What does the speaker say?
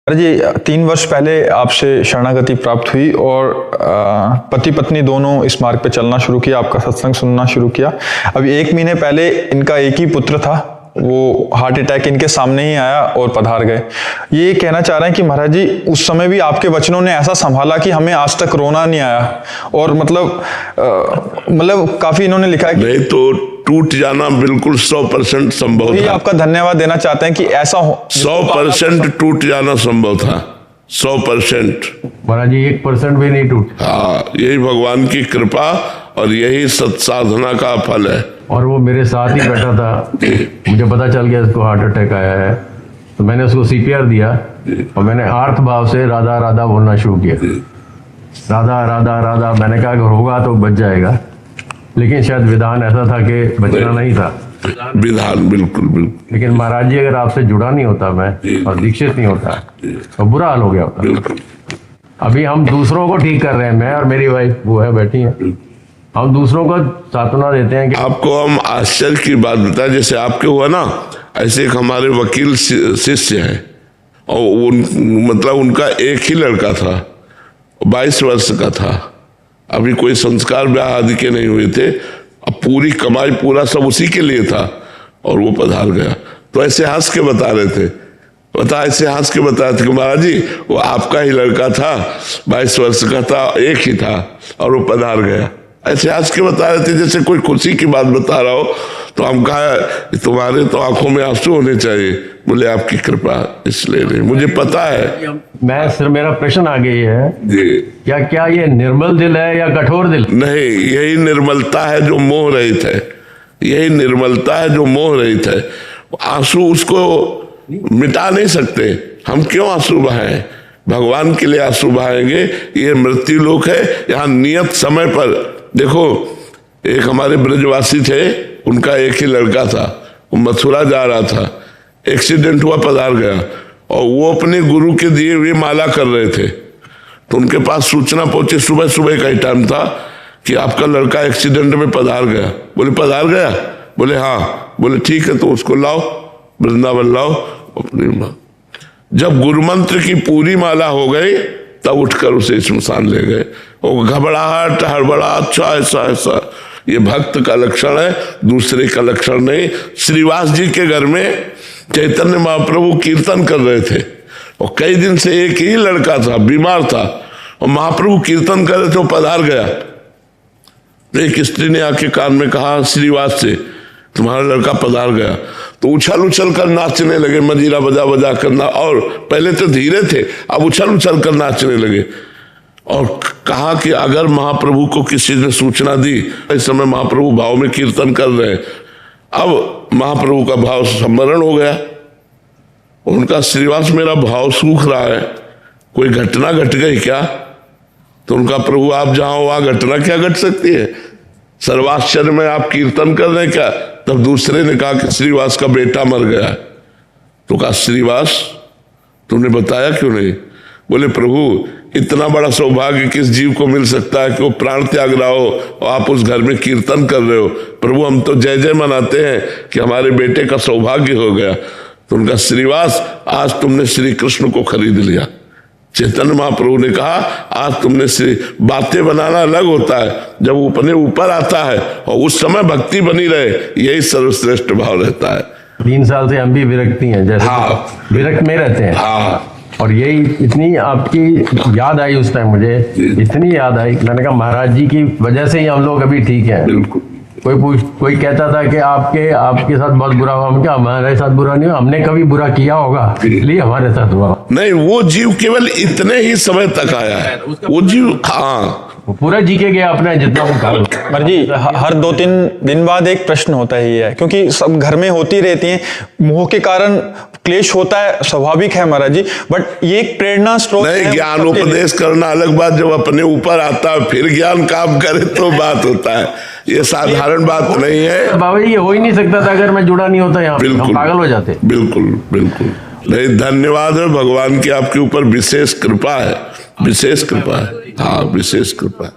जी 3 वर्ष पहले आपसे शरणागति प्राप्त हुई और पति पत्नी दोनों इस मार्ग पे चलना शुरू किया, आपका सत्संग सुनना शुरू किया। अभी 1 महीने पहले इनका एक ही पुत्र था, वो हार्ट अटैक इनके सामने ही आया और पधार गए। ये कहना चाह रहे हैं कि महाराज जी उस समय भी आपके वचनों ने ऐसा संभाला कि हमें आज तक रोना नहीं आया, और मतलब काफी इन्होंने लिखा है कि नहीं तो टूट जाना बिल्कुल 100% संभव था। आपका धन्यवाद देना चाहते हैं कि ऐसा 100% टूट जाना संभव था, 100%। महाराज जी 1% भी नहीं टूट। हाँ, यही भगवान की कृपा और यही सत्साधना का फल है। और वो मेरे साथ ही बैठा था, मुझे पता चल गया इसको हार्ट अटैक आया है, तो मैंने उसको CPR दिया और मैंने आर्थ भाव से राधा राधा बोलना शुरू किया। राधा राधा राधा, मैंने कहा अगर होगा तो बच जाएगा, लेकिन शायद विधान ऐसा था कि बचना नहीं था। विधान बिल्कुल बिल्कुल। लेकिन महाराज जी अगर आपसे जुड़ा नहीं होता मैं और दीक्षित नहीं होता तो बुरा हाल हो गया होता। अभी हम दूसरों को ठीक कर रहे हैं, मैं और मेरी वाइफ वो है बैठी है, हम दूसरों को सांत्वना देते हैं कि आपको हम आश्चर्य की बात बताएं, जैसे आपके हुआ ना, ऐसे एक हमारे वकील शिष्य है और मतलब उनका एक ही लड़का था, 22 वर्ष का था, अभी कोई संस्कार ब्याह आदि के नहीं हुए थे, अब पूरी कमाई पूरा सब उसी के लिए था और वो पधार गया। तो ऐसे हंस के बता रहे थे, ऐसे हंस के बता रहे थे कि महाराज जी वो आपका ही लड़का था, 22 वर्ष का था, एक ही था और वो पधार गया। ऐसे हंस के बता रहे थे जैसे कोई खुशी की बात बता रहा हो। तो हम कहा तुम्हारे तो आंखों में आंसू होने चाहिए। बोले आपकी कृपा इसलिए नहीं, मुझे पता है। मैं सिर्फ मेरा प्रश्न आगे ये है जी, क्या ये निर्मल दिल है या कठोर दिल? नहीं, यही निर्मलता है जो मोह रहित है, यही निर्मलता है जो मोह रहित है। आंसू उसको मिटा नहीं सकते, हम क्यों आंसू बहाएं? भगवान के लिए आंसू बहाएंगे। ये मृत्यु लोक है, यहाँ नियत समय पर। देखो एक हमारे ब्रजवासी थे, उनका एक ही लड़का था, वो मथुरा जा रहा था, एक्सीडेंट हुआ, पधार गया, और वो अपने गुरु के दिए हुए माला कर रहे थे। तो उनके पास सूचना पहुंची, सुबह सुबह का ही टाइम था, कि आपका लड़का एक्सीडेंट में पधार गया। बोले पधार गया? बोले हाँ। बोले ठीक है, तो उसको लाओ, वृंदावन लाओ अपनी माँ। जब गुरु मंत्र की पूरी माला हो गई तब उठकर उसे श्मशान ले गए। वो घबराहट हड़बड़ा, अच्छा ऐसा ये भक्त का लक्षण है, दूसरे का लक्षण नहीं। श्रीवास जी के घर में चैतन्य महाप्रभु कीर्तन कर रहे थे और कई दिन से एक ही लड़का था, बीमार था, और महाप्रभु कीर्तन कर रहे थे, वो पधार गया। तो एक स्त्री ने आके कान में कहा श्रीवास से, तुम्हारा लड़का पधार गया। तो उछल उछल कर नाचने लगे, मजीरा बजा बजा करना, और पहले तो धीरे थे, अब उछल उछल कर नाचने लगे। और कहा कि अगर महाप्रभु को किसी ने सूचना दी, इस समय महाप्रभु भाव में कीर्तन कर रहे हैं। अब महाप्रभु का भाव स्मरण हो गया, उनका श्रीवास मेरा भाव सूख रहा है, कोई घटना घट गई क्या? तो उनका प्रभु आप जहां हो वहां घटना क्या घट सकती है? सर्वाश्चर्य में आप कीर्तन कर रहे हैं क्या? तब दूसरे ने कहा कि श्रीवास का बेटा मर गया। तो कहा श्रीवास तुमने बताया क्यों नहीं? बोले प्रभु इतना बड़ा सौभाग्य किस जीव को मिल सकता है कि वो प्राण त्याग रहा हो और आप उस घर में कीर्तन कर रहे हो। प्रभु हम तो जय जय मनाते हैं कि हमारे बेटे का सौभाग्य हो गया। तो उनका श्रीवास आज तुमने श्री कृष्ण को खरीद लिया। चैतन्य महाप्रभु ने कहा आज तुमने श्री, बातें बनाना अलग होता है, जब वो अपने ऊपर आता है और उस समय भक्ति बनी रहे, यही सर्वश्रेष्ठ भाव रहता है। 3 साल से हम भी विरक्ति हैं, जैसे हाँ, विरक्त में रहते हैं। हाँ, और यही इतनी आपकी याद आई उस टाइम, मुझे इतनी याद आई, मैंने कहा महाराज जी की वजह से ही हम लोग अभी ठीक हैं। बिल्कुल। कोई कहता था कि आपके साथ बहुत बुरा हुआ, हम क्या, हमारे साथ बुरा नहीं हुआ, हमने कभी बुरा किया होगा इसलिए हमारे साथ हुआ नहीं। वो जीव केवल इतने ही समय तक आया है, वो जीव हाँ वो पूरा जी के गया अपना जितना वो कर। महाराज जी हर 2-3 दिन बाद एक प्रश्न होता ही है, क्योंकि सब घर में होती रहती हैं, मोह के कारण क्लेश होता है, स्वाभाविक है महाराज जी, बट ये एक प्रेरणा स्रोत नहीं। ज्ञान उपदेश करना अलग बात, जब अपने ऊपर आता है फिर ज्ञान काम करे तो बात होता है, ये साधारण बात नहीं है। बाबा जी ये हो ही नहीं सकता था अगर मैं जुड़ा नहीं होता यहाँ, हम पागल हो जाते। बिल्कुल बिल्कुल नहीं, धन्यवाद है भगवान की, आपके ऊपर विशेष कृपा है, विशेष कृपा है। हाँ, विशेष कृपा है।